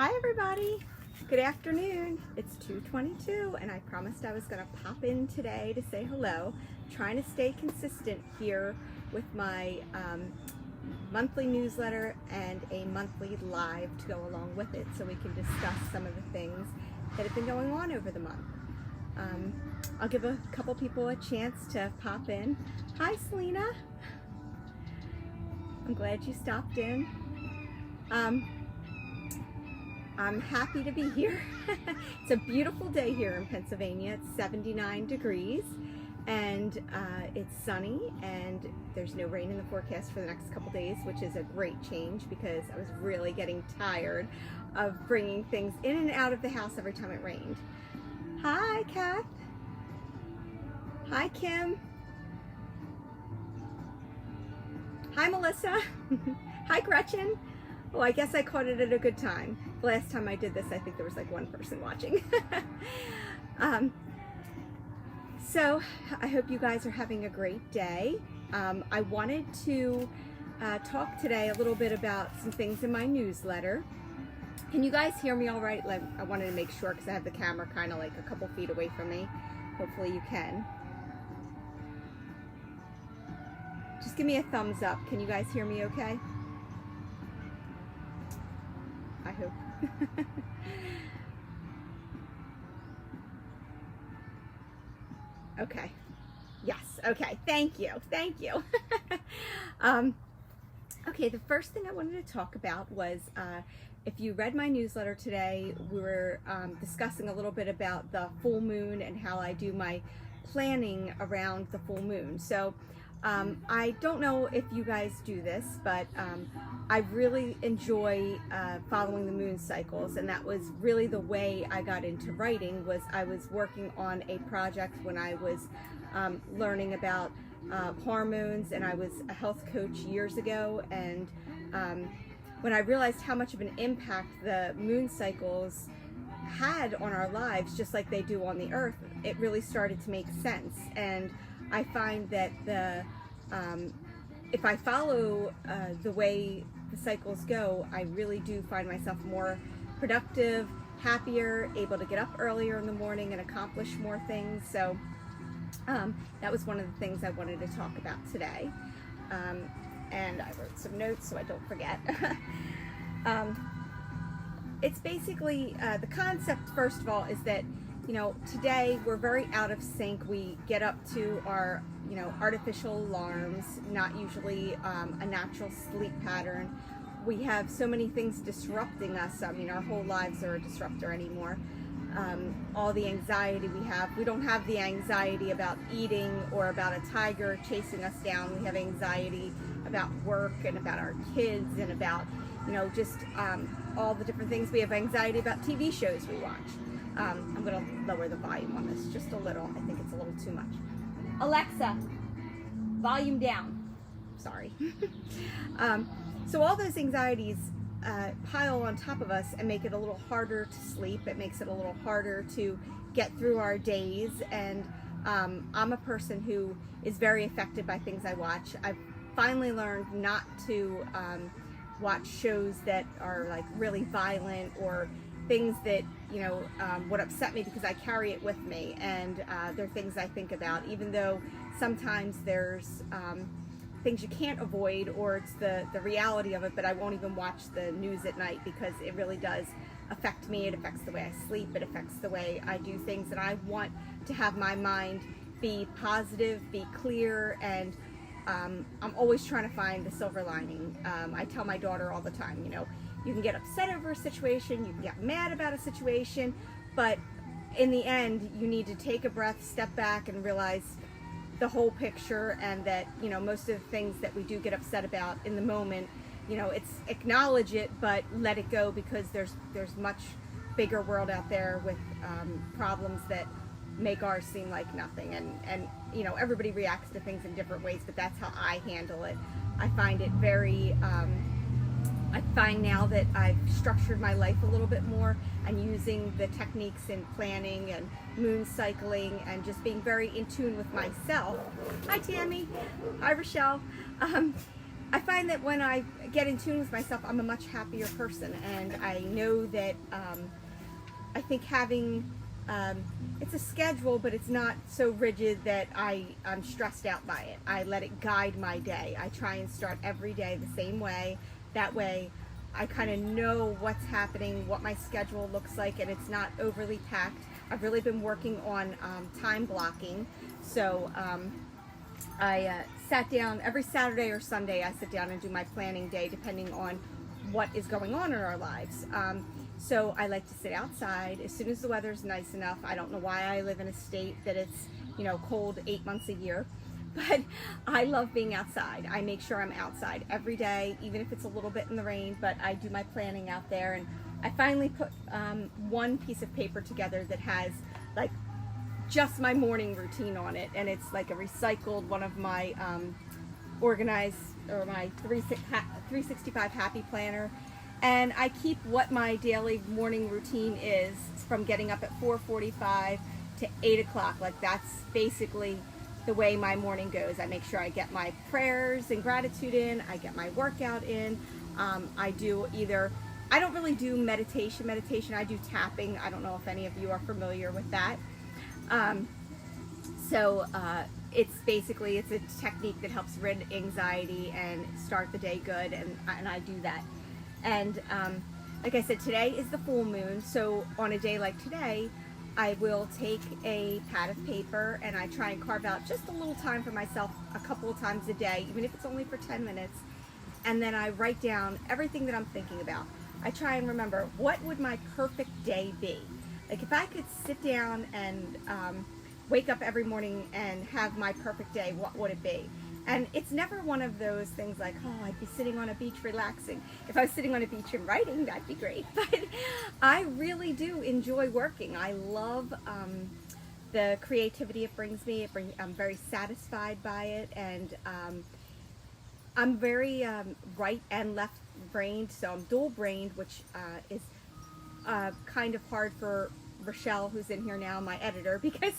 Hi everybody, good afternoon. It's 2:22 and I promised I was going to pop in today to say hello. Trying to stay consistent here with my monthly newsletter and a monthly live to go along with it so we can discuss some of the things that have been going on over the month. I'll give a couple people a chance to pop in. Hi Selena, I'm glad you stopped in. I'm happy to be here. It's a beautiful day here in Pennsylvania. It's 79 degrees and it's sunny and there's no rain in the forecast for the next couple days, which is a great change because I was really getting tired of bringing things in and out of the house every time it rained. Hi, Kath. Hi, Kim. Hi, Melissa. Hi, Gretchen. Oh, I guess I caught it at a good time. The last time I did this, I think there was like one person watching. So I hope you guys are having a great day. I wanted to talk today a little bit about some things in my newsletter. Can you guys hear me all right? Like, I wanted to make sure because I have the camera kind of like a couple feet away from me. Hopefully you can. Just give me a thumbs up. Can you guys hear me okay? I hope. Okay. Yes. Okay. Thank you. Thank you. Okay. The first thing I wanted to talk about was, if you read my newsletter today, we were discussing a little bit about the full moon and how I do my planning around the full moon. So I don't know if you guys do this, but I really enjoy following the moon cycles, and that was really the way I got into writing. Was I was working on a project when I was learning about hormones, and I was a health coach years ago, and when I realized how much of an impact the moon cycles had on our lives, just like they do on the earth, it really started to make sense. And I find that if I follow the way the cycles go, I really do find myself more productive, happier, able to get up earlier in the morning and accomplish more things. So that was one of the things I wanted to talk about today. And I wrote some notes so I don't forget. It's basically, the concept, first of all, is that, you know, today we're very out of sync. We get up to our, you know, artificial alarms, not usually a natural sleep pattern. We have so many things disrupting us. I mean, our whole lives are a disruptor anymore. All the anxiety we don't have the anxiety about eating or about a tiger chasing us down. We have anxiety about work and about our kids and about, you know, just all the different things. We have anxiety about TV shows we watch. I'm going to lower the volume on this just a little. I think it's a little too much. Alexa, volume down. Sorry. So all those anxieties pile on top of us and make it a little harder to sleep. It makes it a little harder to get through our days. And I'm a person who is very affected by things I watch. I've finally learned not to watch shows that are like really violent or things that, you know, would upset me, because I carry it with me, and they're things I think about, even though sometimes there's things you can't avoid, or it's the reality of it. But I won't even watch the news at night because it really does affect me. It affects the way I sleep. It affects the way I do things, and I want to have my mind be positive, be clear, and I'm always trying to find the silver lining. I tell my daughter all the time, you know, you can get upset over a situation, you can get mad about a situation, but in the end, you need to take a breath, step back, and realize the whole picture, and that, you know, most of the things that we do get upset about in the moment, you know, it's acknowledge it, but let it go, because there's much bigger world out there with problems that make ours seem like nothing. And you know, everybody reacts to things in different ways, but that's how I handle it. I find it very I find now that I've structured my life a little bit more, and using the techniques in planning and moon cycling and just being very in tune with myself. Hi Tammy. Hi Rochelle. I find that when I get in tune with myself, I'm a much happier person. And I know that I think having it's a schedule, but it's not so rigid that I'm stressed out by it. I let it guide my day. I try and start every day the same way. That way I kind of know what's happening, what my schedule looks like, and it's not overly packed. I've really been working on time blocking. So I sat down every Saturday or Sunday. I sit down and do my planning day depending on what is going on in our lives. So I like to sit outside as soon as the weather's nice enough. I don't know why I live in a state that it's, you know, cold 8 months a year, but I love being outside. I make sure I'm outside every day, even if it's a little bit in the rain, but I do my planning out there. And I finally put one piece of paper together that has like just my morning routine on it, and it's like a recycled one of my organized, or my 365 happy planner. And I keep what my daily morning routine is from getting up at 4:45 to 8 o'clock. Like that's basically the way my morning goes. I make sure I get my prayers and gratitude in, I get my workout in. I do I don't really do meditation, I do tapping. I don't know if any of you are familiar with that. It's basically, it's a technique that helps rid anxiety and start the day good, and I do that. And like I said, today is the full moon, so on a day like today, I will take a pad of paper and I try and carve out just a little time for myself a couple of times a day, even if it's only for 10 minutes, and then I write down everything that I'm thinking about. I try and remember, what would my perfect day be? Like if I could sit down and wake up every morning and have my perfect day, what would it be? And it's never one of those things like, oh, I'd be sitting on a beach relaxing. If I was sitting on a beach and writing, that'd be great. But I really do enjoy working. I love the creativity it brings me. I'm very satisfied by it. And I'm very right and left brained. So I'm dual brained, which is kind of hard for Rochelle, who's in here now, my editor, because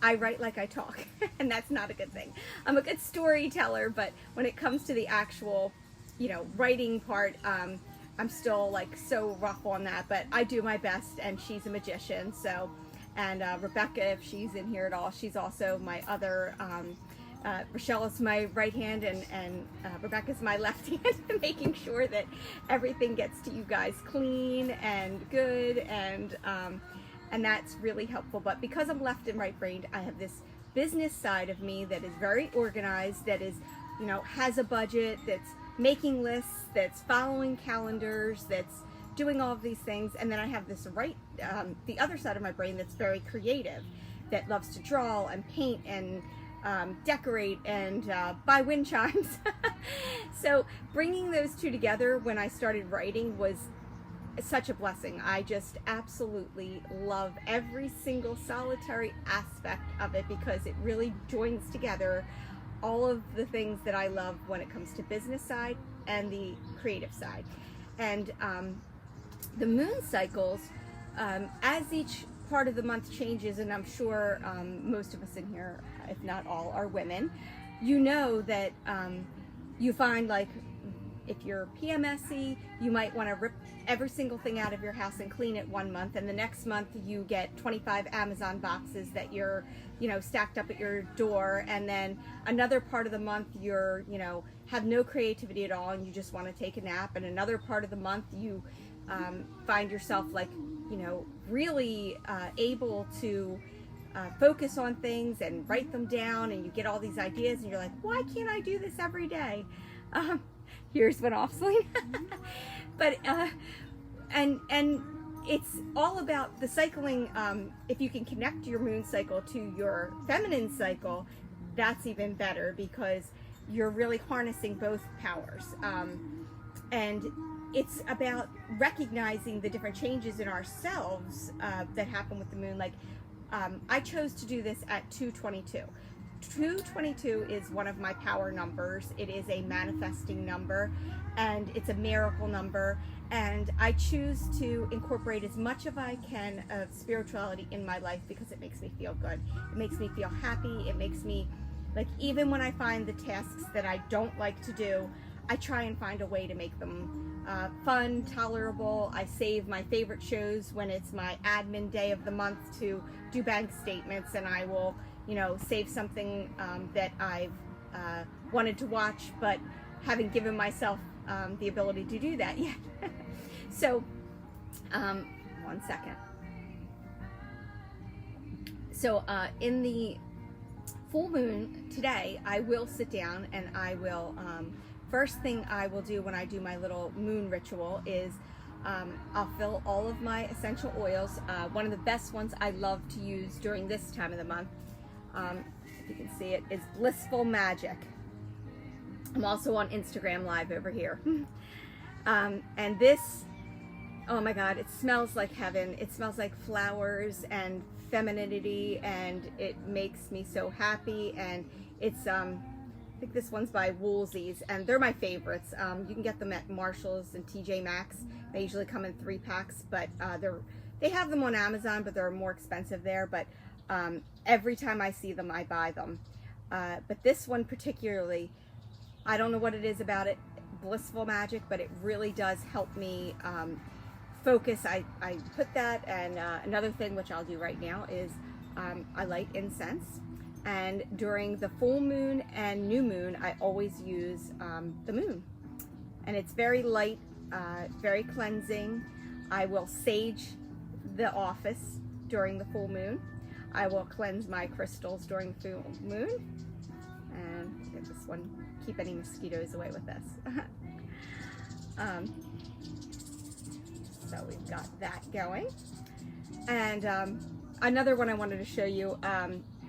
I write like I talk, and that's not a good thing. I'm a good storyteller, but when it comes to the actual, you know, writing part, I'm still like so rough on that, but I do my best, and she's a magician. So, and Rebecca, if she's in here at all, she's also my other, Rochelle is my right hand, and Rebecca's my left hand, making sure that everything gets to you guys clean and good, and that's really helpful. But because I'm left and right brained, I have this business side of me that is very organized, that is, you know, has a budget, that's making lists, that's following calendars, that's doing all of these things. And then I have this the other side of my brain that's very creative, that loves to draw and paint and decorate and buy wind chimes. So bringing those two together when I started writing was such a blessing. I just absolutely love every single solitary aspect of it, because it really joins together all of the things that I love when it comes to business side and the creative side. And the moon cycles, as each part of the month changes, and I'm sure most of us in here, if not all, are women, you know that you find, like, if you're PMSy, you might want to rip every single thing out of your house and clean it one month, and the next month you get 25 Amazon boxes that you're, you know, stacked up at your door, and then another part of the month you're, you know, have no creativity at all and you just want to take a nap, and another part of the month you find yourself, like, you know, really able to focus on things and write them down, and you get all these ideas and you're like, why can't I do this every day? Yours went off, Celine. But and it's all about the cycling. If you can connect your moon cycle to your feminine cycle, that's even better, because you're really harnessing both powers. And it's about recognizing the different changes in ourselves that happen with the moon. Like, I chose to do this at 222. 222 is one of my power numbers. It is a manifesting number, and it's a miracle number, and I choose to incorporate as much as I can of spirituality in my life, because it makes me feel good. It makes me feel happy. It makes me, like, even when I find the tasks that I don't like to do, I try and find a way to make them fun, tolerable. I save my favorite shows when it's my admin day of the month to do bank statements, and I will, you know, save something that I've wanted to watch, but haven't given myself the ability to do that yet. So, 1 second. So in the full moon today, I will sit down and I will, first thing I will do when I do my little moon ritual is I'll fill all of my essential oils. One of the best ones I love to use during this time of the month, if you can see it, is Blissful Magic. I'm also on Instagram Live over here. And this, oh my God, it smells like heaven. It smells like flowers and femininity, and it makes me so happy. And it's, I think this one's by Woolsey's, and they're my favorites. You can get them at Marshall's and TJ Maxx. They usually come in 3-packs, but they have them on Amazon, but they're more expensive there. But every time I see them, I buy them. But this one particularly, I don't know what it is about it, Blissful Magic, but it really does help me focus. I put that, and another thing which I'll do right now is I light incense, and during the full moon and new moon I always use the moon, and it's very light, very cleansing. I will sage the office during the full moon. I will cleanse my crystals during the full moon, and get this one, keep any mosquitoes away with this. So we've got that going. And another one I wanted to show you,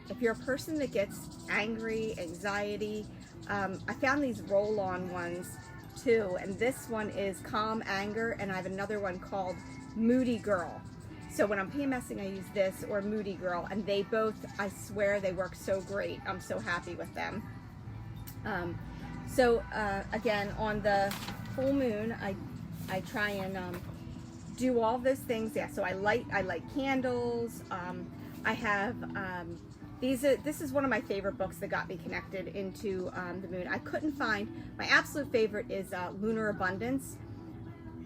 if you're a person that gets angry, anxiety, I found these roll-on ones too, and this one is Calm Anger, and I have another one called Moody Girl. So when I'm PMSing, I use this or Moody Girl, and they both, I swear, they work so great. I'm so happy with them. Again, on the full moon, I try and do all those things. Yeah, so I light candles. I have this is one of my favorite books that got me connected into the moon. I couldn't find, my absolute favorite is Lunar Abundance,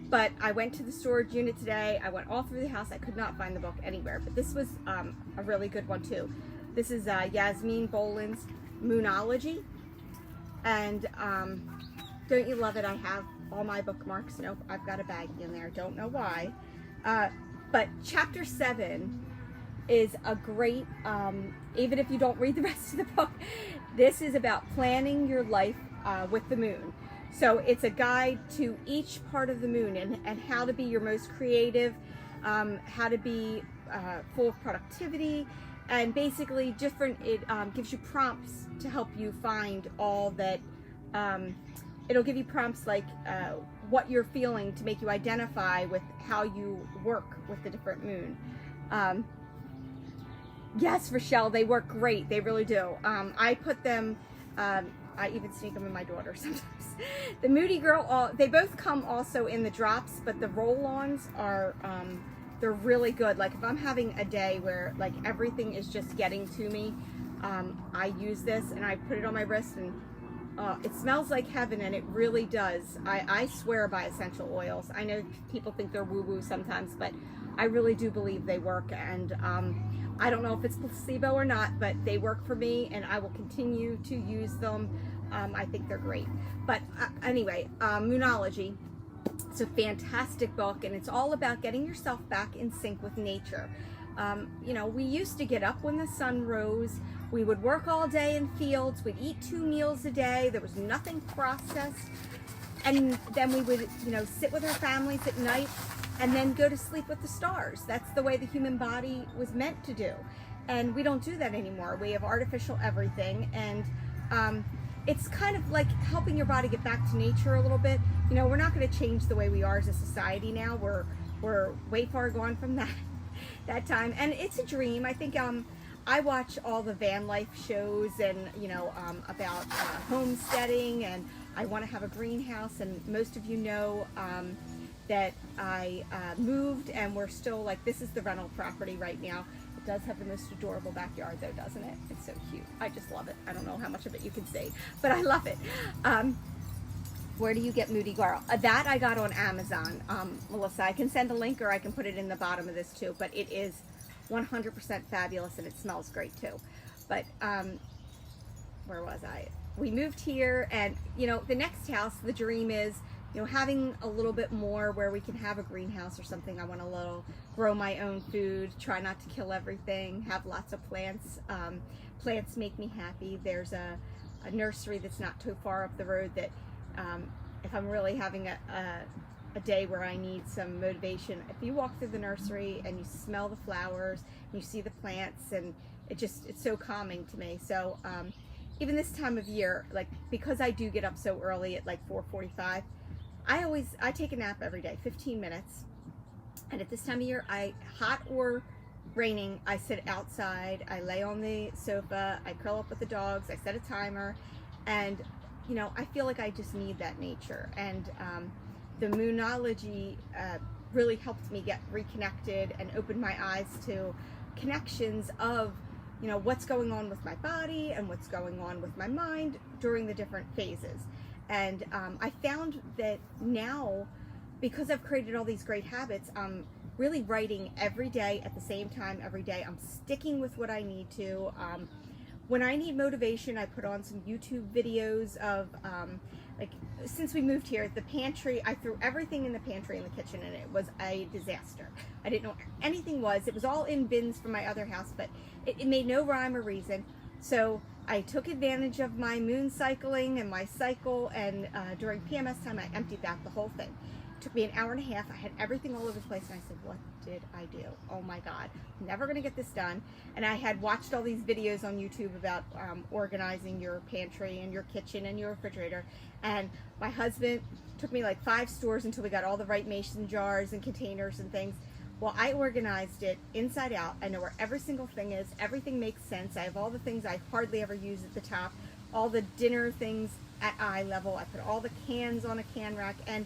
but I went to the storage unit today. I went all through the house. I could not find the book anywhere, but this was a really good one too. This is Yasmin Boland's Moonology, and don't you love it? I have all my bookmarks. Nope, I've got a baggie in there. Don't know why. But chapter 7 is a great, even if you don't read the rest of the book, this is about planning your life with the moon. So it's a guide to each part of the moon and how to be your most creative, how to be full of productivity, and basically different, it gives you prompts to help you find all that, it'll give you prompts like what you're feeling to make you identify with how you work with the different moon. Yes, Rochelle, they work great. They really do. I put them, I even sneak them in my daughter sometimes. The Moody Girl, they both come also in the drops, but the roll-ons are, they're really good. Like if I'm having a day where like everything is just getting to me, I use this and I put it on my wrist, and it smells like heaven, and it really does. I swear by essential oils. I know people think they're woo-woo sometimes, but I really do believe they work, and I don't know if it's placebo or not, but they work for me, and I will continue to use them. I think they're great. But anyway, Moonology, it's a fantastic book, and it's all about getting yourself back in sync with nature. You know, we used to get up when the sun rose. We would work all day in fields. We'd eat 2 meals a day. There was nothing processed. And then we would, you know, sit with our families at night and then go to sleep with the stars. That's the way the human body was meant to do. And we don't do that anymore. We have artificial everything. And it's kind of like helping your body get back to nature a little bit. You know, we're not going to change the way we are as a society now. We're way far gone from that time. And it's a dream. I think I watch all the van life shows and, you know, about homesteading, and I want to have a greenhouse. And most of you know that I moved, and we're still like, this is the rental property right now. It does have the most adorable backyard though, doesn't it? It's so cute. I just love it. I don't know how much of it you can see, but I love it. Where do you get Moody Girl? That I got on Amazon, Melissa. I can send a link or I can put it in the bottom of this too, but it is 100% fabulous and it smells great too. But where was I? We moved here, and you know, the next house, the dream is, you know, having a little bit more where we can have a greenhouse or something. I want to grow my own food, try not to kill everything, have lots of plants. Plants make me happy. There's a nursery that's not too far up the road that if I'm really having a day where I need some motivation, if you walk through the nursery and you smell the flowers and you see the plants, and it's so calming to me. So even this time of year, like, because I do get up so early at like 4:45, I take a nap every day, 15 minutes. And at this time of year, hot or raining, I sit outside, I lay on the sofa, I curl up with the dogs, I set a timer, and you know, I feel like I just need that nature. And the Moonology really helped me get reconnected and opened my eyes to connections of, you know, what's going on with my body and what's going on with my mind during the different phases. And I found that now, because I've created all these great habits, I'm really writing every day at the same time every day. I'm sticking with what I need to. When I need motivation, I put on some YouTube videos of, like, since we moved here, the pantry, I threw everything in the pantry in the kitchen, and it was a disaster. I didn't know where anything was. It was all in bins from my other house, but it made no rhyme or reason. So I took advantage of my moon cycling and my cycle, and during PMS time, I emptied out the whole thing. It took me an hour and a half. I had everything all over the place, and I said, what did I do? Oh my God, I'm never gonna get this done. And I had watched all these videos on YouTube about organizing your pantry and your kitchen and your refrigerator. And my husband took me like 5 stores until we got all the right mason jars and containers and things. Well, I organized it inside out. I know where every single thing is. Everything makes sense. I have all the things I hardly ever use at the top, all the dinner things at eye level. I put all the cans on a can rack, and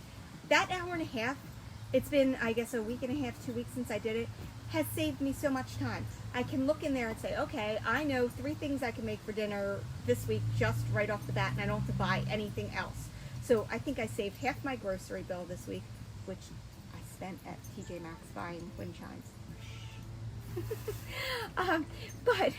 that hour and a half, it's been, I guess, a week and a half, 2 weeks since I did it, has saved me so much time. I can look in there and say, okay, I know 3 things I can make for dinner this week just right off the bat, and I don't have to buy anything else. So I think I saved half my grocery bill this week, which I spent at TJ Maxx buying wind chimes. But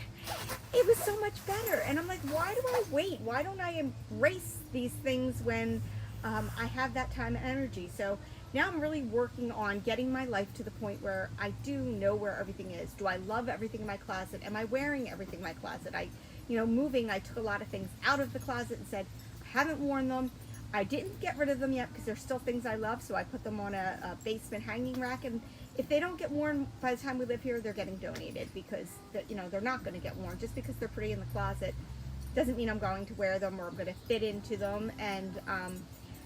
it was so much better, and I'm like, why do I wait? Why don't I embrace these things when I have that time and energy? So now I'm really working on getting my life to the point where I do know where everything is. Do I love everything in my closet? Am I wearing everything in my closet? Moving, I took a lot of things out of the closet and said, I haven't worn them. I didn't get rid of them yet because there's still things I love, so I put them on a basement hanging rack, and if they don't get worn by the time we live here, they're getting donated, because they're not going to get worn. Just because they're pretty in the closet doesn't mean I'm going to wear them or I'm going to fit into them. And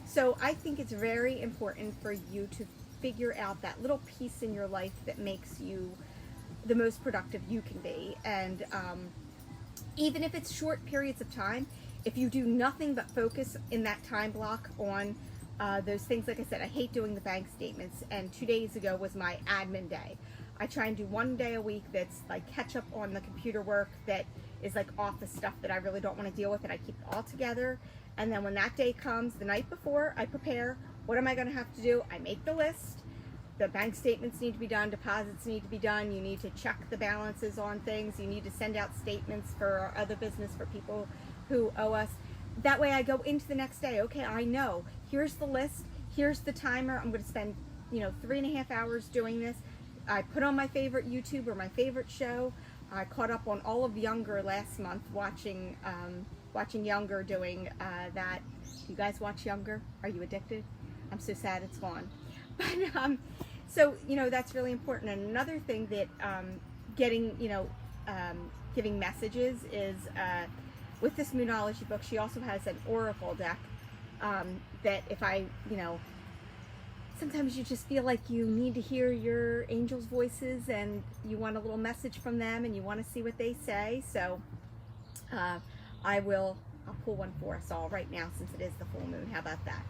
so I think it's very important for you to figure out that little piece in your life that makes you the most productive you can be. And even if it's short periods of time, if you do nothing but focus in that time block on those things, like I said, I hate doing the bank statements, and 2 days ago was my admin day. I try and do 1 day a week that's like catch up on the computer work that is like office stuff that I really don't want to deal with, and I keep it all together. And then when that day comes, the night before, I prepare. What am I going to have to do? I make the list. The bank statements need to be done. Deposits need to be done. You need to check the balances on things. You need to send out statements for our other business for people who owe us. That way I go into the next day, okay, I know, here's the list, here's the timer, I'm going to spend 3.5 hours doing this. I put on my favorite YouTube or my favorite show. I caught up on all of Younger last month, watching Younger doing that. You guys watch Younger? Are you addicted? I'm so sad it's gone. But so that's really important. And another thing that giving messages is with this Moonology book, she also has an oracle deck that if sometimes you just feel like you need to hear your angels' voices and you want a little message from them and you want to see what they say. So I'll pull one for us all right now since it is the full moon. How about that?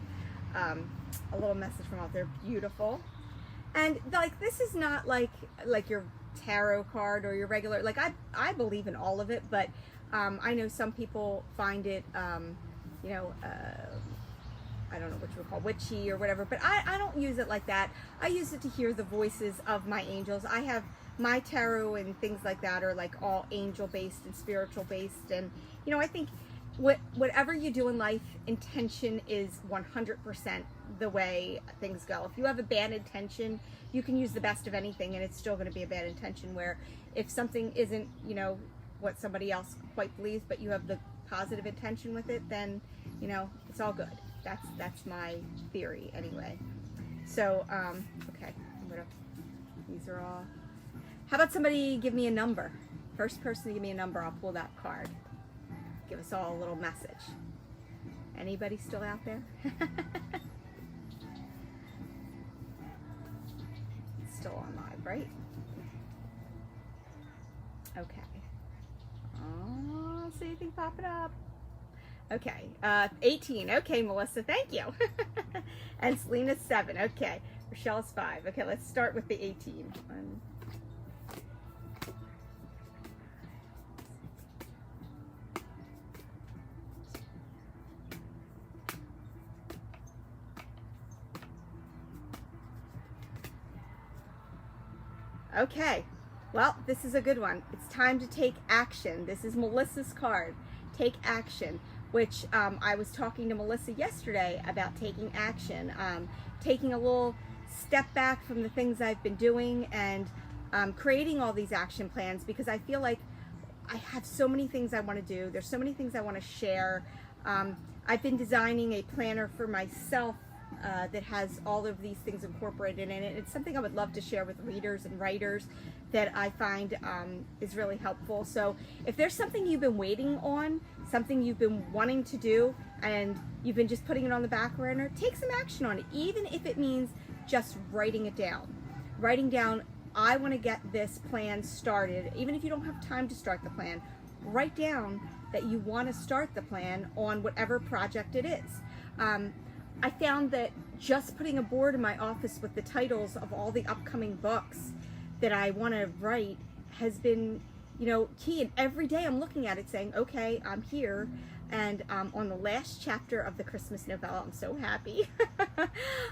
A little message from out there. Beautiful. And like, this is not like your tarot card or your regular, like I believe in all of it, but I know some people find it I don't know what you would call witchy or whatever, but I don't use it like that. I use it to hear the voices of my angels. I have my tarot and things like that are like all angel based and spiritual based. And, you know, I think whatever you do in life, intention is 100% the way things go. If you have a bad intention, you can use the best of anything and it's still going to be a bad intention, where if something isn't, you know, what somebody else quite believes, but you have the positive intention with it, then, you know, it's all good. That's my theory anyway. So, okay, these are all. How about somebody give me a number? First person to give me a number, I'll pull that card. Give us all a little message. Anybody still out there? It's still on live, right? Okay. Oh, see anything popping up? Okay, 18. Okay, Melissa, thank you. And Selena's 7. Okay, Rochelle's 5. Okay, let's start with the 18. Okay, well, this is a good one. It's time to take action. This is Melissa's card. Take action, which I was talking to Melissa yesterday about taking action, taking a little step back from the things I've been doing and creating all these action plans, because I feel like I have so many things I want to do. There's so many things I want to share. I've been designing a planner for myself that has all of these things incorporated in it. It's something I would love to share with readers and writers that I find is really helpful. So if there's something you've been waiting on, something you've been wanting to do, and you've been just putting it on the back burner, take some action on it, even if it means just writing it down. Writing down, I want to get this plan started. Even if you don't have time to start the plan, write down that you want to start the plan on whatever project it is. I found that just putting a board in my office with the titles of all the upcoming books that I want to write has been, you know, key. And every day I'm looking at it saying, okay, I'm here. And on the last chapter of the Christmas novella, I'm so happy.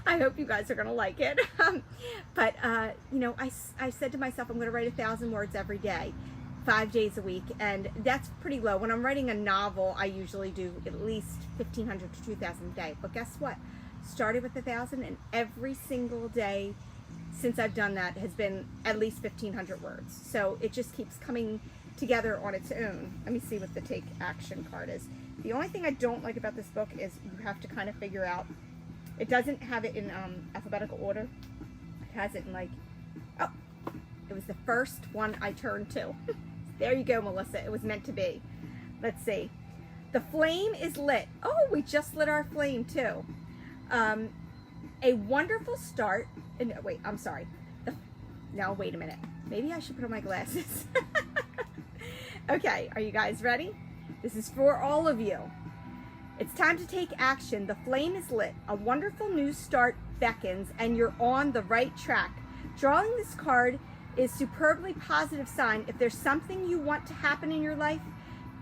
I hope you guys are going to like it. But you know, I said to myself, I'm going to write 1,000 words every day, 5 days a week. And that's pretty low. When I'm writing a novel, I usually do at least 1,500 to 2,000 a day. But guess what? Started with 1,000, and every single day since I've done that has been at least 1,500 words. So it just keeps coming together on its own. Let me see what the take action card is. The only thing I don't like about this book is you have to kind of figure out, it doesn't have it in alphabetical order. It has it in like, oh, it was the first one I turned to. There you go, Melissa. It was meant to be. Let's see. The flame is lit. Oh, we just lit our flame too. A wonderful start. And wait, I'm sorry. Now, wait a minute. Maybe I should put on my glasses. Okay, are you guys ready? This is for all of you. It's time to take action. The flame is lit. A wonderful new start beckons, and you're on the right track. Drawing this card is superbly positive sign. If there's something you want to happen in your life,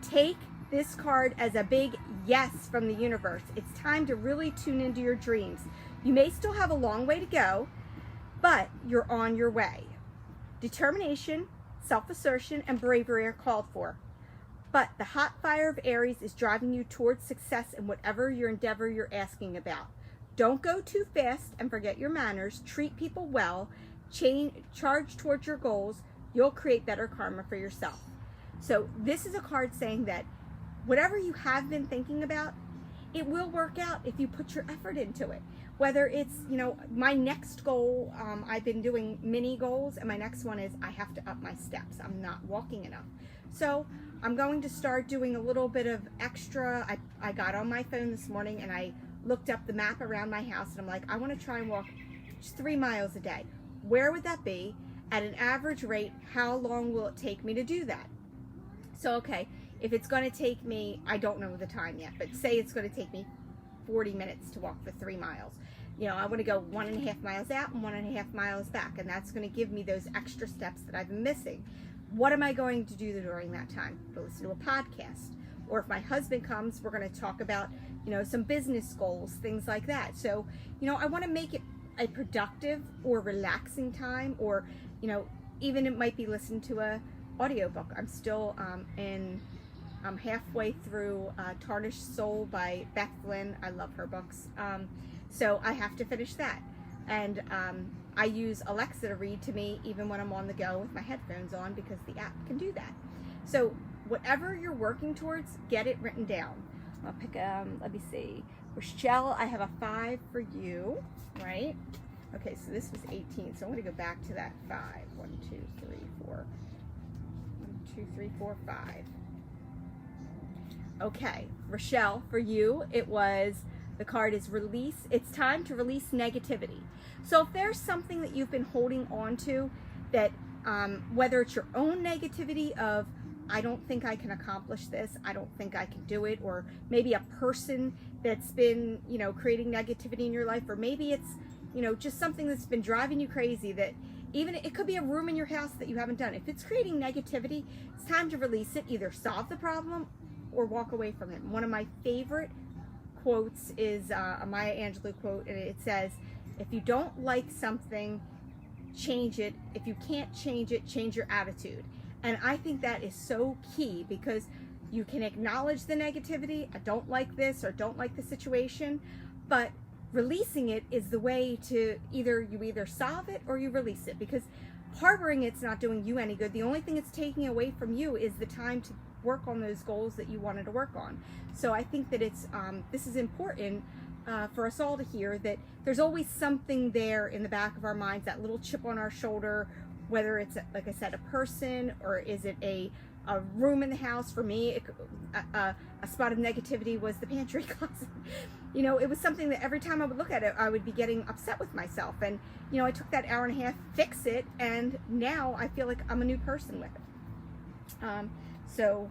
take this card as a big yes from the universe. It's time to really tune into your dreams. You may still have a long way to go, but you're on your way. Determination, self-assertion, and bravery are called for. But the hot fire of Aries is driving you towards success in whatever your endeavor you're asking about. Don't go too fast and forget your manners. Treat people well. Charge towards your goals. You'll create better karma for yourself. So this is a card saying that whatever you have been thinking about, it will work out if you put your effort into it. Whether it's, you know, my next goal, I've been doing mini goals, and my next one is I have to up my steps. I'm not walking enough. So I'm going to start doing a little bit of extra. I got on my phone this morning and I looked up the map around my house, and I'm like, I want to try and walk just 3 miles a day. Where would that be? At an average rate, how long will it take me to do that? So, okay, if it's going to take me, I don't know the time yet, but say it's going to take me 40 minutes to walk for 3 miles. You know, I want to go 1.5 miles out and 1.5 miles back, and that's going to give me those extra steps that I've been missing. What am I going to do during that time? Go listen to a podcast. Or if my husband comes, we're going to talk about, you know, some business goals, things like that. So, you know, I want to make it a productive or relaxing time, or, you know, even it might be listening to a audiobook. I'm still I'm halfway through Tarnished Soul by Beth Lynn. I love her books. So I have to finish that. And I use Alexa to read to me even when I'm on the go with my headphones on, because the app can do that. So whatever you're working towards, get it written down. I'll pick, let me see. Rochelle, I have a 5 for you, right? Okay, so this was 18, so I'm going to go back to that 5. 1, 2, 3, 4. 1, 2, 3, 4, 5. Okay, Rochelle, for you, the card is release. It's time to release negativity. So if there's something that you've been holding on to, that whether it's your own negativity of, I don't think I can accomplish this, I don't think I can do it, or maybe a person that's been, you know, creating negativity in your life, or maybe it's, you know, just something that's been driving you crazy, that even it could be a room in your house that you haven't done. If it's creating negativity, it's time to release it, either solve the problem or walk away from it. One of my favorite quotes is a Maya Angelou quote, and it says, if you don't like something, change it. If you can't change it, change your attitude. And I think that is so key, because you can acknowledge the negativity, I don't like this or don't like the situation, but releasing it is the way to either solve it or you release it, because harboring it's not doing you any good. The only thing it's taking away from you is the time to work on those goals that you wanted to work on. So I think that it's this is important for us all to hear, that there's always something there in the back of our minds, that little chip on our shoulder, whether it's, like I said, a person, or is it a room in the house. For me, a spot of negativity was the pantry closet. You know, it was something that every time I would look at it, I would be getting upset with myself. And, you know, I took that hour and a half, fix it, and now I feel like I'm a new person with it. So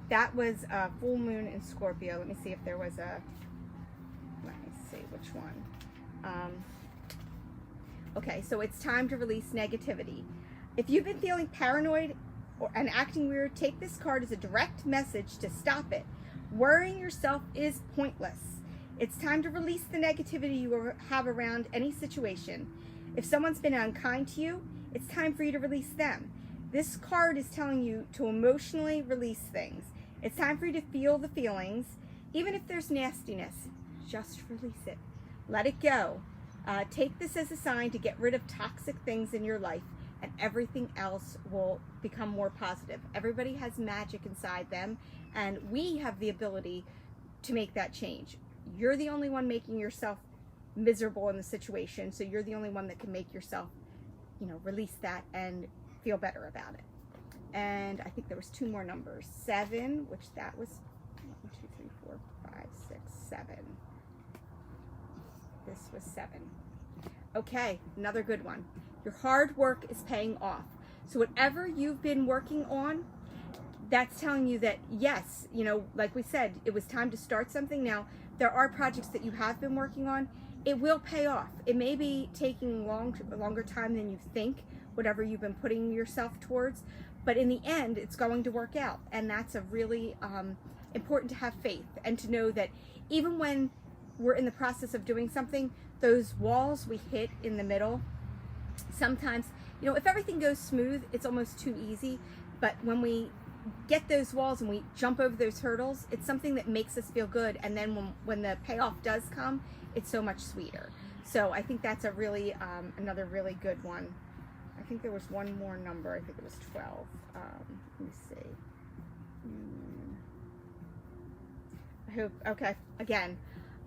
that was a full moon in Scorpio. Let me see if there was let me see which one. Okay, so it's time to release negativity. If you've been feeling paranoid and acting weird, take this card as a direct message to stop it. Worrying yourself is pointless. It's time to release the negativity you have around any situation. If someone's been unkind to you, it's time for you to release them. This card is telling you to emotionally release things. It's time for you to feel the feelings. Even if there's nastiness, just release it. Let it go. Take this as a sign to get rid of toxic things in your life, and everything else will become more positive. Everybody has magic inside them, and we have the ability to make that change. You're the only one making yourself miserable in the situation, so you're the only one that can make yourself, you know, release that and feel better about it. And I think there was 2 more numbers. 7, which that was 1, 2, 3, 4, 5, 6, 7. This was 7. Okay, another good one. Your hard work is paying off. So whatever you've been working on, that's telling you that, yes, you know, like we said, it was time to start something. Now, there are projects that you have been working on. It will pay off. It may be taking a longer time than you think, whatever you've been putting yourself towards, but in the end, it's going to work out. And that's a really important to have faith, and to know that even when we're in the process of doing something, those walls we hit in the middle, sometimes, you know, if everything goes smooth, it's almost too easy. But when we get those walls and we jump over those hurdles, it's something that makes us feel good. And then when the payoff does come, it's so much sweeter. So I think that's a really, another really good one. I think there was one more number. I think it was 12. Let me see. I hope, okay, again,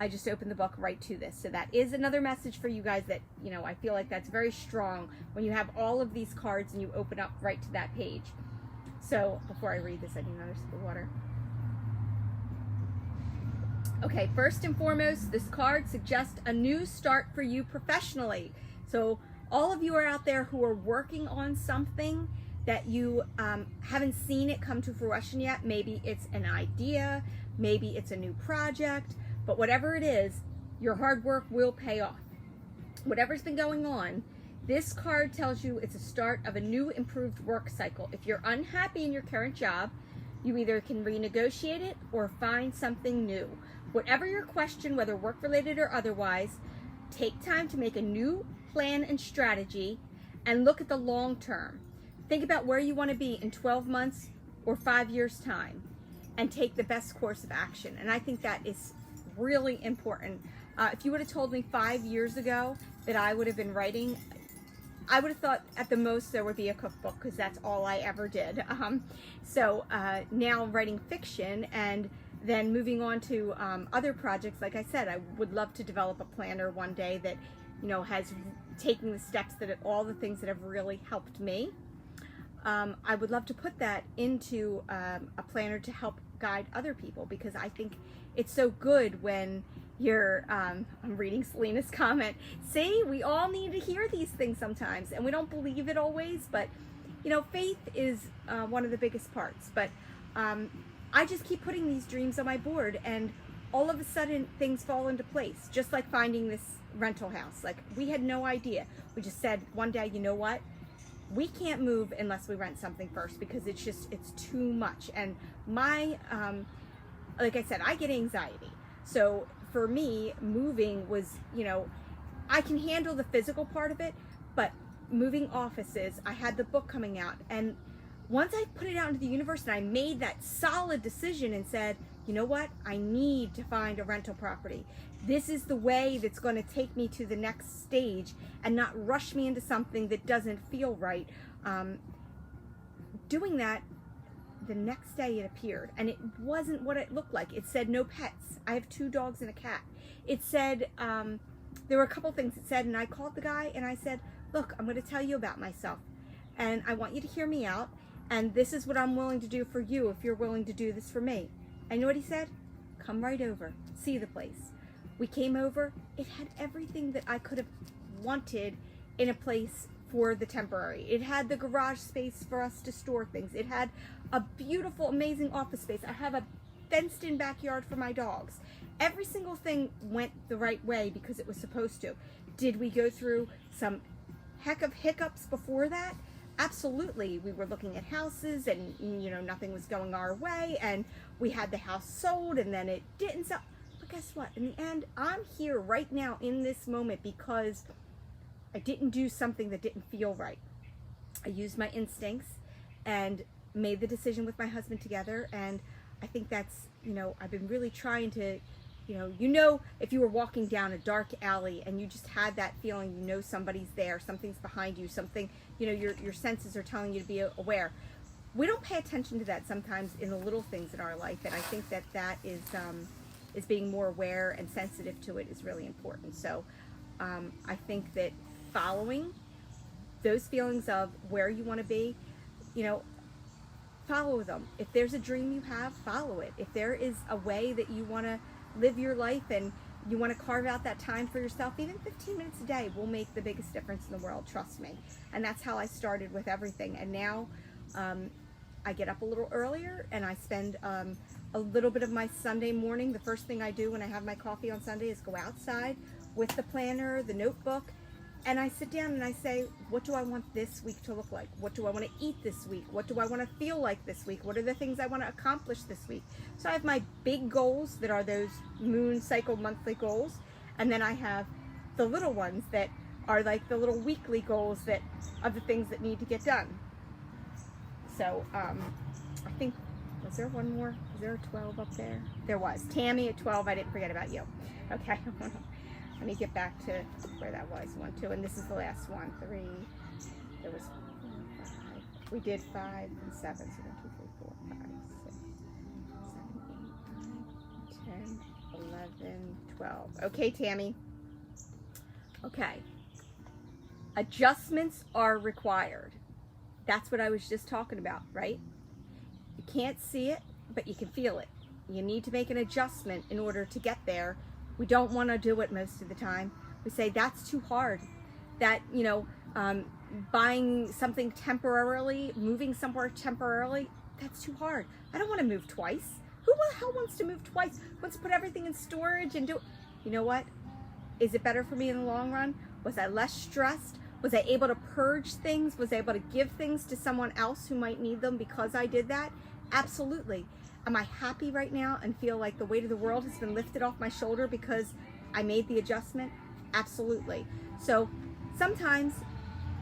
I just opened the book right to this. So that is another message for you guys, that, you know, I feel like that's very strong when you have all of these cards and you open up right to that page. So before I read this, I need another sip of water. Okay, first and foremost, this card suggests a new start for you professionally. So all of you are out there who are working on something that you haven't seen it come to fruition yet. Maybe it's an idea, maybe it's a new project, but whatever it is, your hard work will pay off. Whatever's been going on, this card tells you it's a start of a new improved work cycle. If you're unhappy in your current job, you either can renegotiate it or find something new. Whatever your question, whether work-related or otherwise, take time to make a new plan and strategy and look at the long term. Think about where you want to be in 12 months or 5 years' time and take the best course of action. And I think that is really important. If you would have told me 5 years ago that I would have been writing, I would have thought at the most there would be a cookbook, because that's all I ever did. So now writing fiction and then moving on to other projects, like I said, I would love to develop a planner one day that, you know, has taken the steps that all the things that have really helped me. I would love to put that into a planner to help guide other people, because I think it's so good when you're, I'm reading Selena's comment. See, we all need to hear these things sometimes, and we don't believe it always, but, you know, faith is one of the biggest parts. But I just keep putting these dreams on my board, and all of a sudden things fall into place, just like finding this rental house. Like, we had no idea. We just said one day, you know what? We can't move unless we rent something first, because it's too much. And my, like I said, I get anxiety. So for me, moving was, you know, I can handle the physical part of it, but moving offices, I had the book coming out, and once I put it out into the universe and I made that solid decision and said, you know what, I need to find a rental property. This is the way that's going to take me to the next stage and not rush me into something that doesn't feel right. Doing that, the next day it appeared, and it wasn't what it looked like. It said no pets. I have 2 dogs and a cat. It said, there were a couple things it said, and I called the guy and I said, look, I'm going to tell you about myself, and I want you to hear me out, and this is what I'm willing to do for you if you're willing to do this for me. And you know what he said? Come right over, see the place. We came over. It had everything that I could have wanted in a place for the temporary. It had the garage space for us to store things. It had a beautiful, amazing office space. I have a fenced-in backyard for my dogs. Every single thing went the right way because it was supposed to. Did we go through some heck of hiccups before that? Absolutely. We were looking at houses, and, you know, nothing was going our way, and we had the house sold, and then it didn't sell. But guess what? In the end, I'm here right now in this moment because I didn't do something that didn't feel right. I used my instincts and made the decision with my husband together, and I think that's, you know, I've been really trying to, you know, if you were walking down a dark alley and you just had that feeling, you know, somebody's there, something's behind you, something, you know, your senses are telling you to be aware. We don't pay attention to that sometimes in the little things in our life, and I think that that is being more aware and sensitive to it is really important. So I think that following those feelings of where you want to be, you know, follow them. If there's a dream you have, follow it. If there is a way that you want to live your life and you want to carve out that time for yourself, even 15 minutes a day will make the biggest difference in the world, trust me. And that's how I started with everything. And now I get up a little earlier and I spend a little bit of my Sunday morning. The first thing I do when I have my coffee on Sunday is go outside with the planner, the notebook, and I sit down and I say, what do I want this week to look like? What do I want to eat this week? What do I want to feel like this week? What are the things I want to accomplish this week? So I have my big goals that are those moon cycle monthly goals. And then I have the little ones that are like the little weekly goals that of the things that need to get done. So I think, was there one more? Was there a 12 up there? There was. Tammy at 12. I didn't forget about you. Okay. Let me get back to where that was. 1, 2, and this is the last one. 3. There was 4, 5. We did 5 and 7. So 1, 2, 3, 4, 5, 6, 7, 8, 9, 10, 11, 12. Okay, Tammy. Okay. Adjustments are required. That's what I was just talking about, right? You can't see it, but you can feel it. You need to make an adjustment in order to get there. We don't want to do it most of the time. We say that's too hard. That, you know, buying something temporarily, moving somewhere temporarily, that's too hard. I don't want to move twice. Who the hell wants to move twice? Wants to put everything in storage and do, you know what? Is it better for me in the long run? Was I less stressed? Was I able to purge things? Was I able to give things to someone else who might need them because I did that? Absolutely. Am I happy right now and feel like the weight of the world has been lifted off my shoulder because I made the adjustment? Absolutely. So sometimes,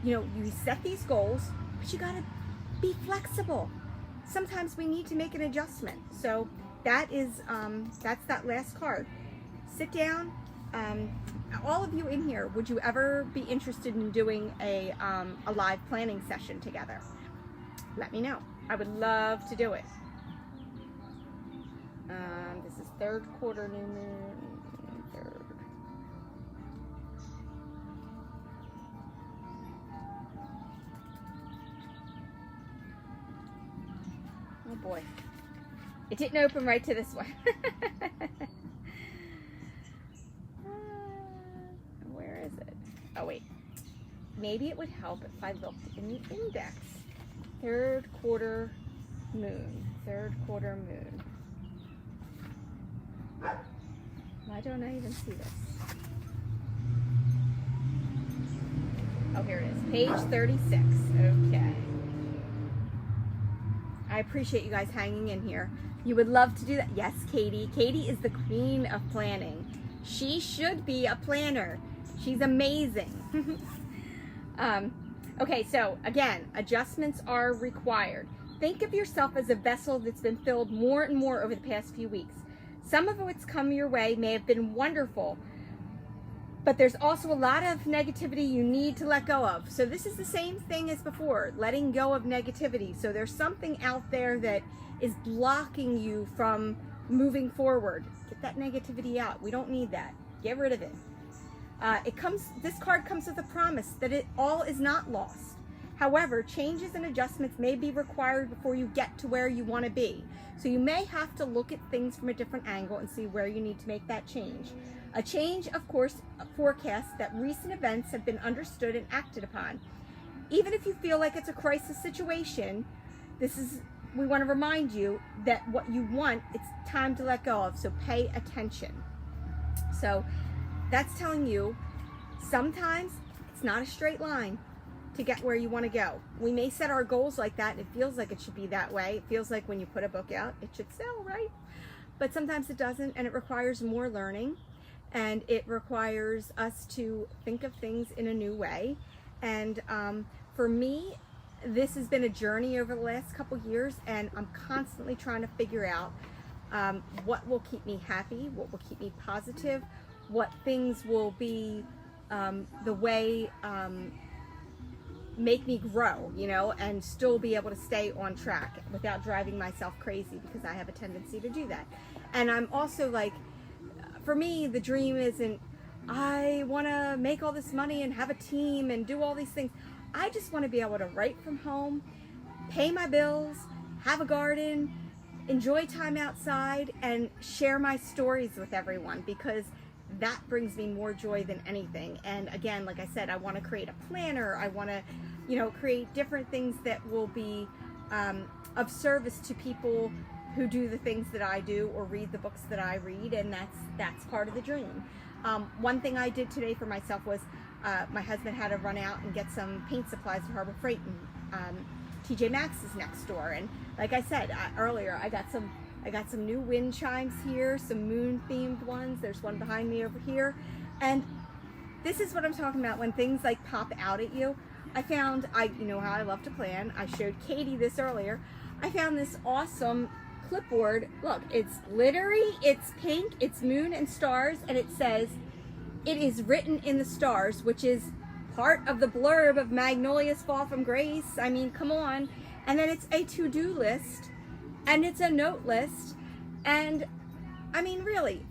you set these goals, but you gotta be flexible. Sometimes we need to make an adjustment. So that is, that's that last card. Sit down. All of you in here, would you ever be interested in doing a live planning session together? Let me know. I would love to do it. This is third quarter new moon. Third. Oh boy. It didn't open right to this one. Where is it? Oh wait. Maybe it would help if I looked in the index. Third quarter moon. Third quarter moon. Why don't I even see this? Oh, here it is. Page 36. Okay. I appreciate you guys hanging in here. You would love to do that. Yes, Katie. Katie is the queen of planning. She should be a planner. She's amazing. Okay, so again, adjustments are required. Think of yourself as a vessel that's been filled more and more over the past few weeks. Some of what's come your way may have been wonderful, but there's also a lot of negativity you need to let go of. So this is the same thing as before, letting go of negativity. So there's something out there that is blocking you from moving forward. Get that negativity out. We don't need that. Get rid of it. This card comes with a promise that it all is not lost. However, changes and adjustments may be required before you get to where you want to be. So you may have to look at things from a different angle and see where you need to make that change. A change, of course, forecasts that recent events have been understood and acted upon. Even if you feel like it's a crisis situation, we want to remind you that what you want, it's time to let go of. So pay attention. So that's telling you sometimes it's not a straight line to get where you want to go. We may set our goals like that and it feels like it should be that way. It feels like when you put a book out, it should sell, right? But sometimes it doesn't, and it requires more learning, and it requires us to think of things in a new way. And for me, this has been a journey over the last couple years, and I'm constantly trying to figure out what will keep me happy, what will keep me positive, what things will be the way make me grow, and still be able to stay on track without driving myself crazy, because I have a tendency to do that. And I'm also like, for me, the dream isn't, I want to make all this money and have a team and do all these things. I just want to be able to write from home, pay my bills, have a garden, enjoy time outside, and share my stories with everyone, because that brings me more joy than anything. And again, like I said, I want to create a planner. I want to, create different things that will be of service to people who do the things that I do or read the books that I read, and that's part of the dream. One thing I did today for myself was my husband had to run out and get some paint supplies at Harbor Freight, and TJ Maxx is next door. And like I said earlier, I got some new wind chimes here, some moon themed ones. There's one behind me over here. And this is what I'm talking about when things like pop out at you. You know how I love to plan. I showed Katie this earlier. I found this awesome clipboard. Look, it's glittery, it's pink, it's moon and stars, and it says, "It is written in the stars," which is part of the blurb of Magnolia's Fall from Grace. I mean, come on. And then it's a to-do list, and it's a note list, and I mean, really,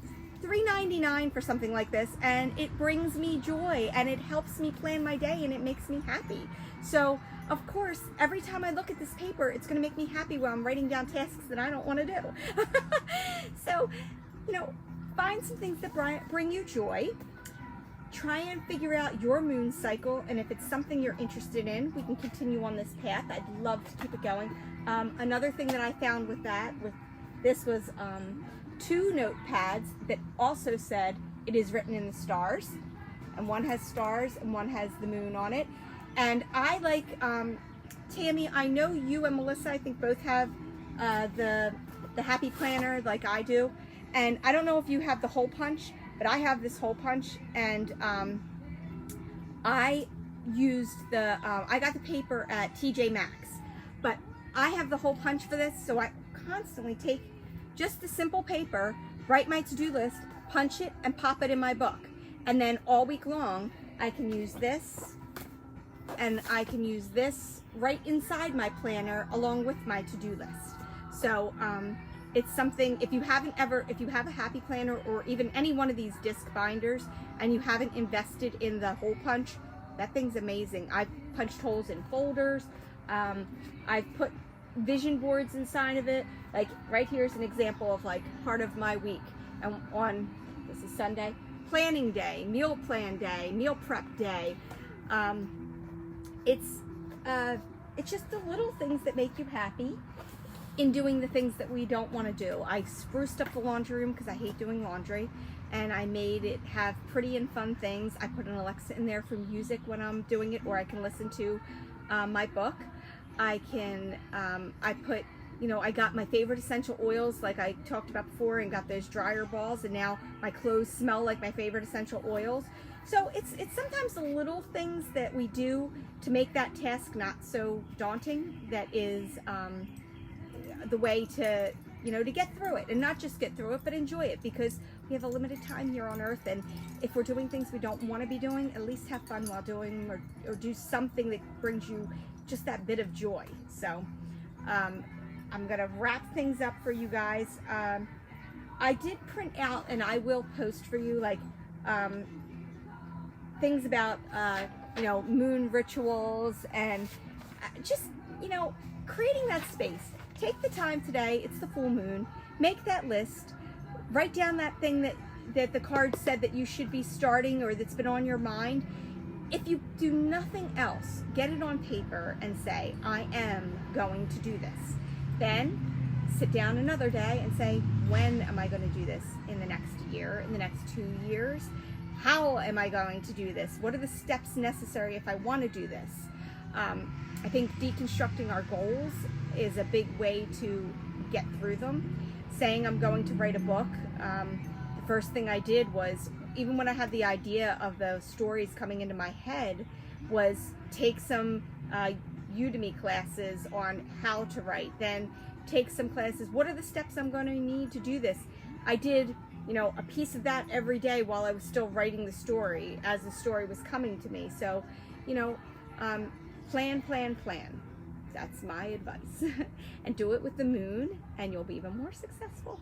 $3.99 for something like this, and it brings me joy, and it helps me plan my day, and it makes me happy. So of course, every time I look at this paper, it's going to make me happy while I'm writing down tasks that I don't want to do. So, find some things that bring you joy. Try and figure out your moon cycle, and if it's something you're interested in, we can continue on this path. I'd love to keep it going. Another thing that I found with this was 2 notepads that also said, "It is written in the stars," and one has stars and one has the moon on it. And I like, Tammy, I know you and Melissa, I think both have the the happy planner like I do. And I don't know if you have the hole punch, but I have this hole punch, and I used I got the paper at TJ Maxx, but I have the hole punch for this, so I constantly take just the simple paper, write my to-do list, punch it, and pop it in my book. And then all week long, I can use this, and I can use this right inside my planner along with my to-do list. So it's something, if you have a happy planner or even any one of these disc binders and you haven't invested in the hole punch, that thing's amazing. I've punched holes in folders. I've put vision boards inside of it. Like right here is an example of like part of my week. And this is Sunday, planning day, meal plan day, meal prep day. It's just the little things that make you happy in doing the things that we don't want to do. I spruced up the laundry room because I hate doing laundry, and I made it have pretty and fun things. I put an Alexa in there for music when I'm doing it, or I can listen to my book. I put, I got my favorite essential oils like I talked about before, and got those dryer balls, and now my clothes smell like my favorite essential oils. So it's sometimes the little things that we do to make that task not so daunting that is the way to, to get through it, and not just get through it, but enjoy it, because we have a limited time here on earth. And if we're doing things we don't want to be doing, at least have fun while doing them, or do something that brings you just that bit of joy. So I'm gonna wrap things up for you guys. I did print out, and I will post for you, like things about moon rituals, and just creating that space. Take the time today, it's the full moon, make that list, write down that thing that the card said that you should be starting, or that's been on your mind. If you do nothing else, get it on paper and say, I am going to do this. Then sit down another day and say, when am I going to do this? In the next year, in the next 2 years? How am I going to do this? What are the steps necessary if I want to do this? I think deconstructing our goals is a big way to get through them. Saying I'm going to write a book, the first thing I did was, even when I had the idea of the stories coming into my head, was take some Udemy classes on how to write, then take some classes. What are the steps I'm going to need to do this? I did, a piece of that every day while I was still writing the story, as the story was coming to me. So, plan. That's my advice. And do it with the moon, and you'll be even more successful.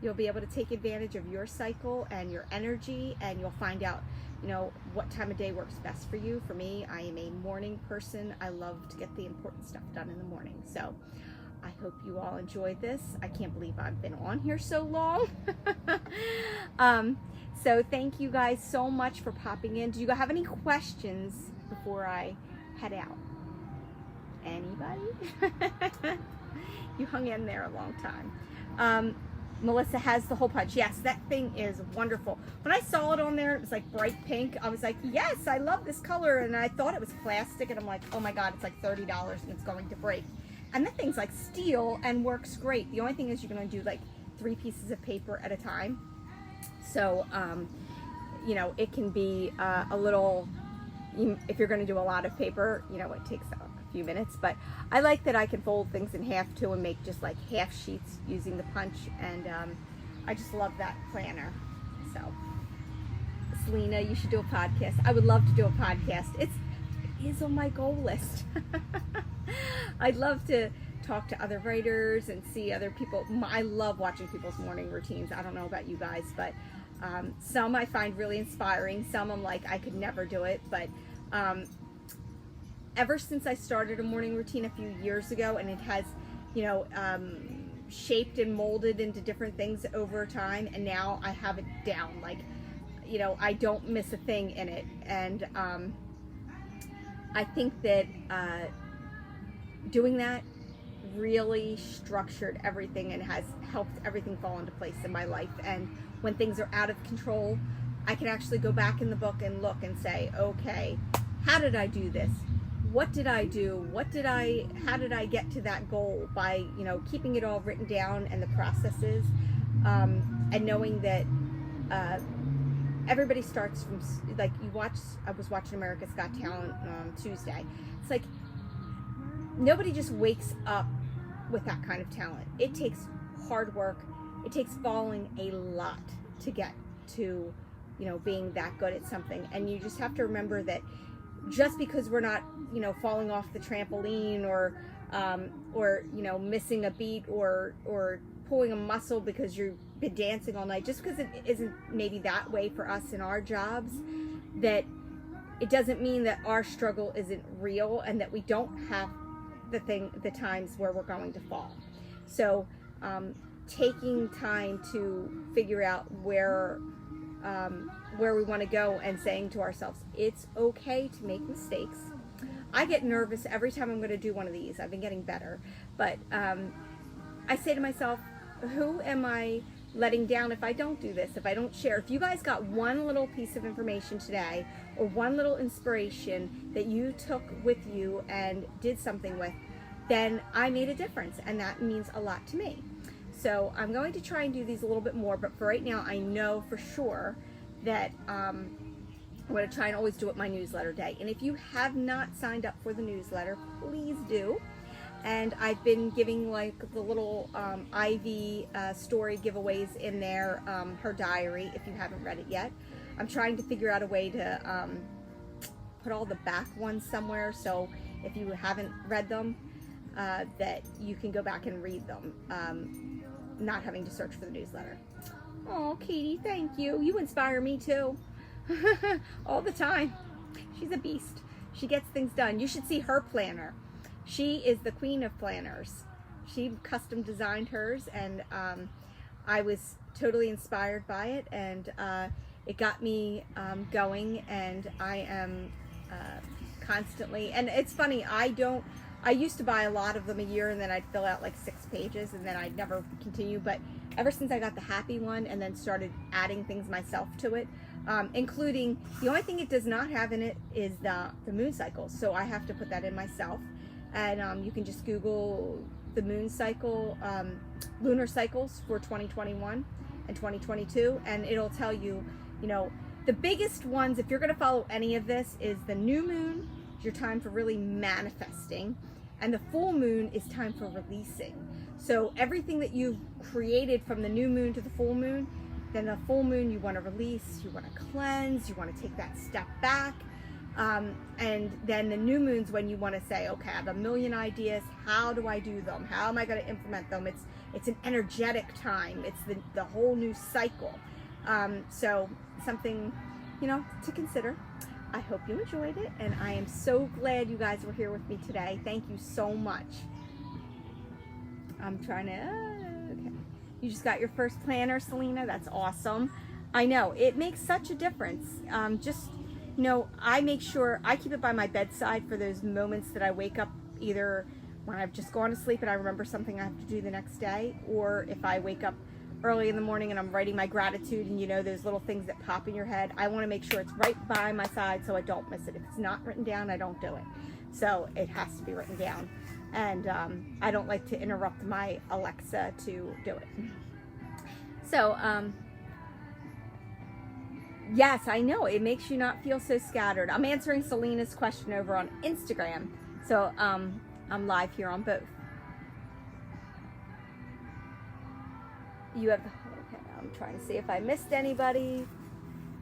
You'll be able to take advantage of your cycle and your energy, and you'll find out, what time of day works best for you. For me, I am a morning person. I love to get the important stuff done in the morning. So I hope you all enjoyed this. I can't believe I've been on here so long. So thank you guys so much for popping in. Do you have any questions before I head out? Anybody? You hung in there a long time. Melissa has the hole punch. Yes, that thing is wonderful. When I saw it on there, it was like bright pink. I was like, yes, I love this color. And I thought it was plastic, and I'm like, oh my God, it's like $30 and it's going to break. And that thing's like steel and works great. The only thing is you're going to do like 3 pieces of paper at a time. So, it can be a little, if you're going to do a lot of paper, it takes a few minutes. But I like that I can fold things in half too, and make just like half sheets using the punch. And I just love that planner. So, Selena, you should do a podcast. I would love to do a podcast. It is on my goal list. I'd love to talk to other writers and see other people. I love watching people's morning routines. I don't know about you guys, but some I find really inspiring. Some I'm like, I could never do it. But ever since I started a morning routine a few years ago, and it has, shaped and molded into different things over time, and now I have it down. Like, I don't miss a thing in it. And I think that doing that really structured everything and has helped everything fall into place in my life. And when things are out of control, I can actually go back in the book and look and say, okay, how did I do this? what did I do? How did I get to that goal? By, you know, keeping it all written down and the processes, and knowing that everybody starts from, like, I was watching America's Got Talent on Tuesday. It's like, nobody just wakes up with that kind of talent. It takes hard work. It takes following a lot to get to, you know, being that good at something. And you just have to remember that just because we're not, you know, falling off the trampoline or you know, missing a beat or pulling a muscle because you've been dancing all night, just because it isn't maybe that way for us in our jobs, that it doesn't mean that our struggle isn't real and that we don't have the times where we're going to fall. So taking time to figure out where we want to go and saying to ourselves, it's okay to make mistakes. I get nervous every time I'm going to do one of these. I've been getting better, but I say to myself, who am I letting down if I don't do this, if I don't share? If you guys got one little piece of information today or one little inspiration that you took with you and did something with, then I made a difference, and that means a lot to me. So I'm going to try and do these a little bit more, but for right now, I know for sure that I'm going to try and always do it my newsletter day. And if you have not signed up for the newsletter, please do. And I've been giving like the little Ivy story giveaways in there, her diary, if you haven't read it yet. I'm trying to figure out a way to put all the back ones somewhere, so if you haven't read them, that you can go back and read them, not having to search for the newsletter. Oh, Katie, thank you. You inspire me too. All the time. She's a beast. She gets things done. You should see her planner. She is the queen of planners. She custom designed hers, and I was totally inspired by it, and it got me going, and I am constantly, and it's funny, I used to buy a lot of them a year, and then I'd fill out like 6 pages, and then I'd never continue. But ever since I got the happy one and then started adding things myself to it, including, the only thing it does not have in it is the moon cycles. So I have to put that in myself. And you can just Google the moon cycle, lunar cycles for 2021 and 2022, and it'll tell you, you know, the biggest ones, if you're going to follow any of this, is the new moon, your time for really manifesting, and the full moon is time for releasing. So everything that you've created from the new moon to the full moon, then the full moon you want to release, you want to cleanse, you want to take that step back, and then the new moon's when you want to say, okay, I have a million ideas, how do I do them, how am I going to implement them? It's an energetic time, it's the whole new cycle. So something, you know, to consider. I hope you enjoyed it, and I am so glad you guys were here with me today. Thank you so much. I'm trying to, okay. You just got your first planner, Selena. That's awesome. I know, it makes such a difference. Just, you know, I make sure I keep it by my bedside for those moments that I wake up, either when I've just gone to sleep and I remember something I have to do the next day, or if I wake up early in the morning and I'm writing my gratitude, and you know, those little things that pop in your head, I want to make sure it's right by my side so I don't miss it. If it's not written down, I don't do it. So it has to be written down, and I don't like to interrupt my Alexa to do it. So yes, I know, it makes you not feel so scattered. I'm answering Selena's question over on Instagram, so I'm live here on both. You have, okay, I'm trying to see if I missed anybody.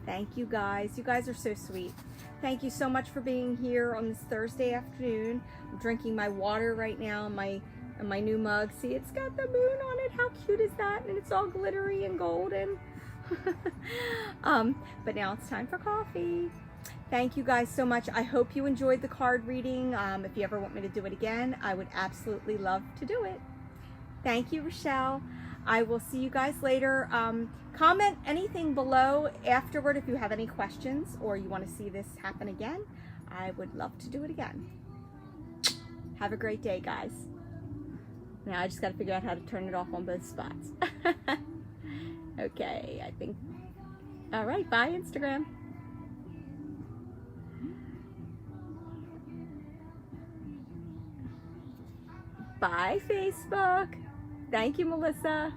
Thank you guys. You guys are so sweet. Thank you so much for being here on this Thursday afternoon. I'm drinking my water right now in my new mug. See, it's got the moon on it. How cute is that? And it's all glittery and golden. But now it's time for coffee. Thank you guys so much. I hope you enjoyed the card reading. If you ever want me to do it again, I would absolutely love to do it. Thank you, Rochelle. I will see you guys later. Comment anything below afterward if you have any questions or you want to see this happen again. I would love to do it again. Have a great day, guys. Now I just got to figure out how to turn it off on both spots. Okay, I think. All right, bye, Instagram. Bye, Facebook. Thank you, Melissa.